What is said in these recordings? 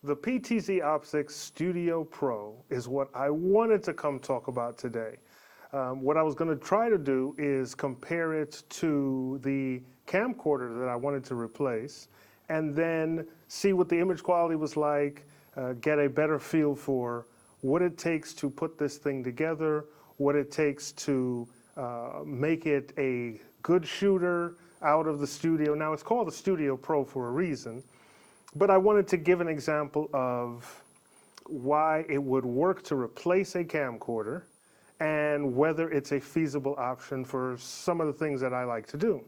The PTZ Optics Studio Pro is what I wanted to come talk about today. What I was going to try to do is compare it to the camcorder that I wanted to replace, and then see what the image quality was like, get a better feel for what it takes to put this thing together, what it takes to make it a good shooter out of the studio. Now, it's called the Studio Pro for a reason, but I wanted to give an example of why it would work to replace a camcorder and whether it's a feasible option for some of the things that I like to do.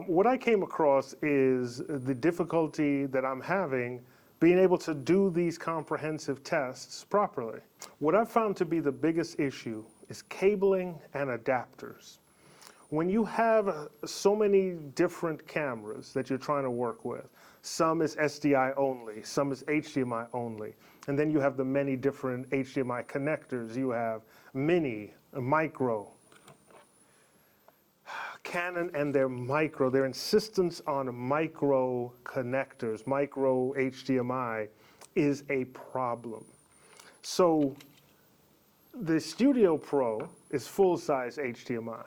What I came across is the difficulty that I'm having being able to do these comprehensive tests properly. What I've found to be the biggest issue is cabling and adapters. When you have so many different cameras that you're trying to work with, some is SDI only, some is HDMI only, and then you have the many different HDMI connectors. You have mini, micro, Canon and their micro, their insistence on micro connectors, micro HDMI is a problem. So the Studio Pro is full-size HDMI.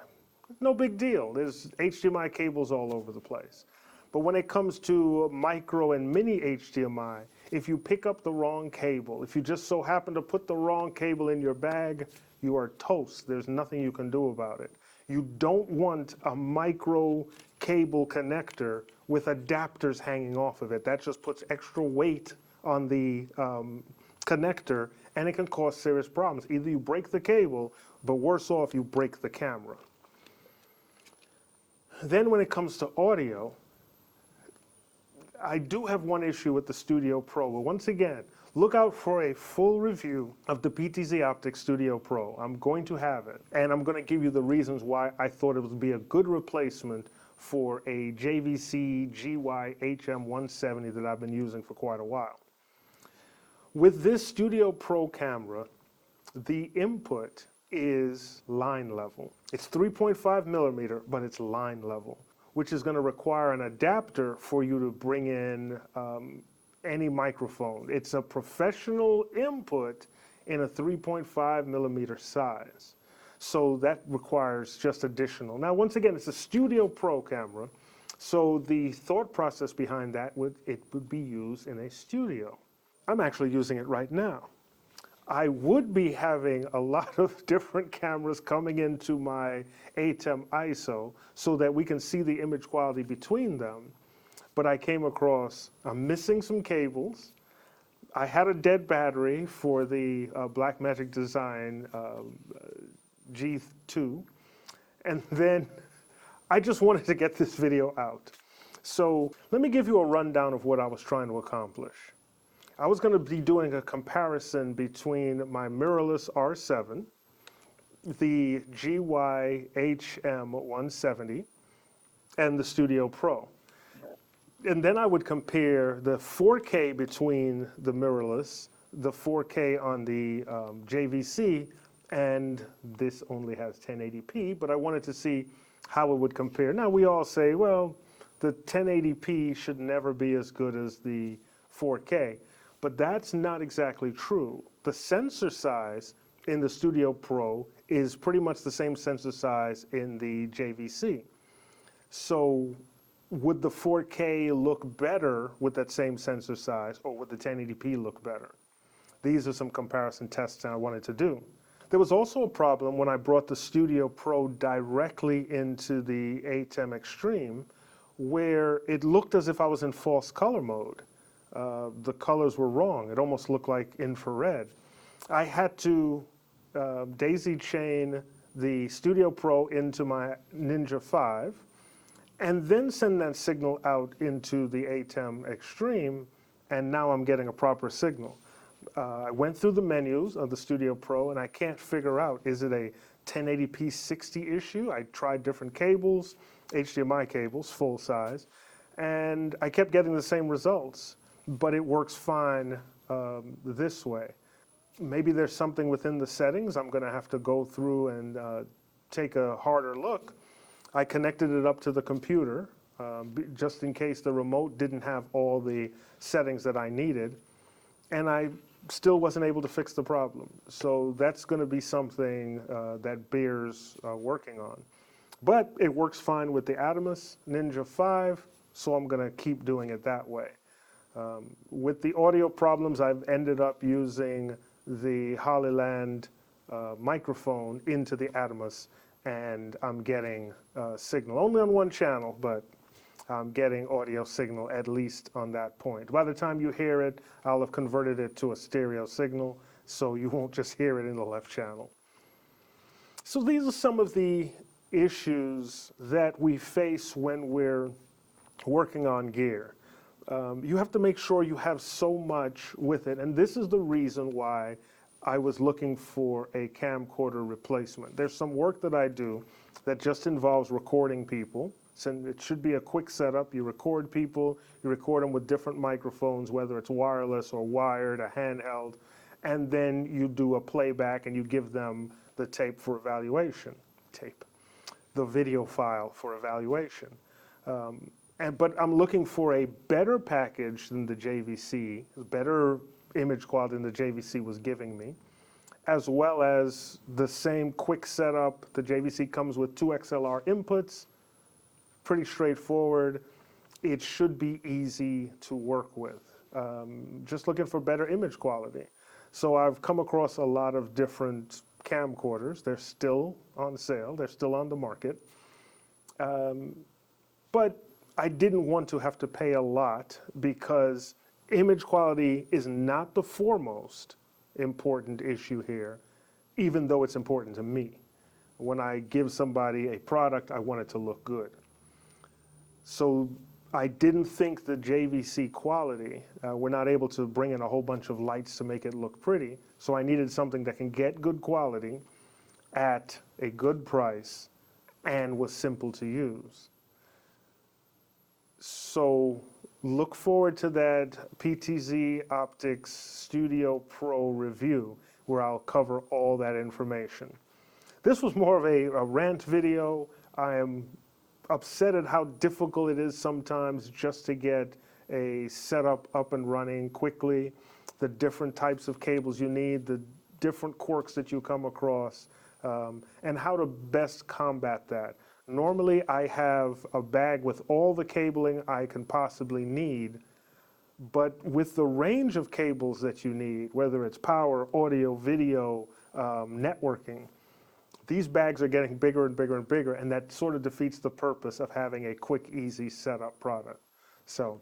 No big deal. There's HDMI cables all over the place. But when it comes to micro and mini HDMI, if you pick up the wrong cable, if you just so happen to put the wrong cable in your bag, you are toast. There's nothing you can do about it. You don't want a micro cable connector with adapters hanging off of it. That just puts extra weight on the connector, and it can cause serious problems. Either you break the cable, but worse off, you break the camera. Then when it comes to audio, I do have one issue with the Studio Pro, but once again, look out for a full review of the PTZ Optics Studio Pro. I'm going to have it, and I'm going to give you the reasons why I thought it would be a good replacement for a JVC GY HM170 that I've been using for quite a while. With this Studio Pro camera, the input is line level. It's 3.5 millimeter, but it's line level, which is going to require an adapter for you to bring in any microphone. It's a professional input in a 3.5 millimeter size. So that requires just additional. Now, once again, it's a Studio Pro camera, so the thought process behind that it would be used in a studio. I'm actually using it right now. I would be having a lot of different cameras coming into my ATEM ISO so that we can see the image quality between them. But I came across, I'm missing some cables. I had a dead battery for the Blackmagic Design G2. And then I just wanted to get this video out. So let me give you a rundown of what I was trying to accomplish. I was going to be doing a comparison between my mirrorless R7, the GY HM170, and the Studio Pro. And then I would compare the 4K between the mirrorless, the 4K on the JVC, and this only has 1080p, but I wanted to see how it would compare. Now, we all say, well, the 1080p should never be as good as the 4K. But that's not exactly true. The sensor size in the Studio Pro is pretty much the same sensor size in the JVC. So would the 4K look better with that same sensor size, or would the 1080p look better? These are some comparison tests I wanted to do. There was also a problem when I brought the Studio Pro directly into the ATEM Extreme, where it looked as if I was in false color mode. The colors were wrong. It almost looked like infrared. I had to daisy chain the Studio Pro into my Ninja 5 and then send that signal out into the ATEM Extreme, and now I'm getting a proper signal. I went through the menus of the Studio Pro and I can't figure out, is it a 1080p 60 issue? I tried different cables, HDMI cables, full size, and I kept getting the same results. But it works fine this way. Maybe there's something within the settings. I'm going to have to go through and take a harder look. I connected it up to the computer just in case the remote didn't have all the settings that I needed. and I still wasn't able to fix the problem. So that's going to be something that bears working on. But it works fine with the Adamus Ninja 5, so I'm going to keep doing it that way. With the audio problems, I've ended up using the Hollyland microphone into the Adamus, and I'm getting signal, only on one channel, but I'm getting audio signal at least on that point. By the time you hear it, I'll have converted it to a stereo signal, so you won't just hear it in the left channel. So these are some of the issues that we face when we're working on gear. You have to make sure you have so much with it, and this is the reason why I was looking for a camcorder replacement. There's some work that I do that just involves recording people. So it should be a quick setup. You record people, you record them with different microphones, whether it's wireless or wired, a handheld, and then you do a playback and you give them the tape for evaluation. The video file for evaluation. But I'm looking for a better package than the JVC, better image quality than the JVC was giving me, as well as the same quick setup. The JVC comes with 2 XLR inputs, pretty straightforward. It should be easy to work with. Just looking for better image quality. So I've come across a lot of different camcorders. They're still on sale. They're still on the market. But I didn't want to have to pay a lot because image quality is not the foremost important issue here, even though it's important to me. When I give somebody a product, I want it to look good. So I didn't think the JVC quality, we're not able to bring in a whole bunch of lights to make it look pretty, so I needed something that can get good quality at a good price and was simple to use. So look forward to that PTZ Optics Studio Pro review where I'll cover all that information. This was more of a rant video. I am upset at how difficult it is sometimes just to get a setup up and running quickly, the different types of cables you need, the different quirks that you come across, and how to best combat that. Normally I have a bag with all the cabling I can possibly need, but with the range of cables that you need, whether it's power, audio, video, networking, these bags are getting bigger and bigger and bigger, and that sort of defeats the purpose of having a quick, easy setup product. So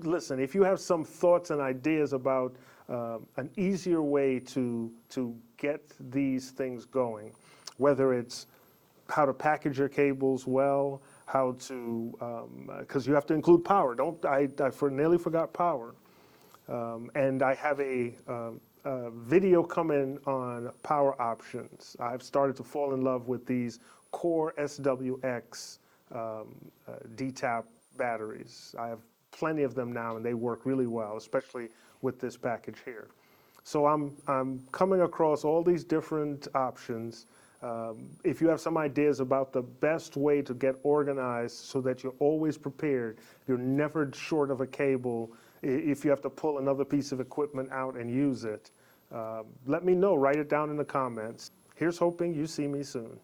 listen, if you have some thoughts and ideas about an easier way to get these things going, whether it's how to package your cables well, how to, because you have to include power. I nearly forgot power. And I have a video coming on power options. I've started to fall in love with these Core SWX DTAP batteries. I have plenty of them now and they work really well, especially with this package here. So I'm coming across all these different options. If you have some ideas about the best way to get organized so that you're always prepared, you're never short of a cable, if you have to pull another piece of equipment out and use it, let me know. Write it down in the comments. Here's hoping you see me soon.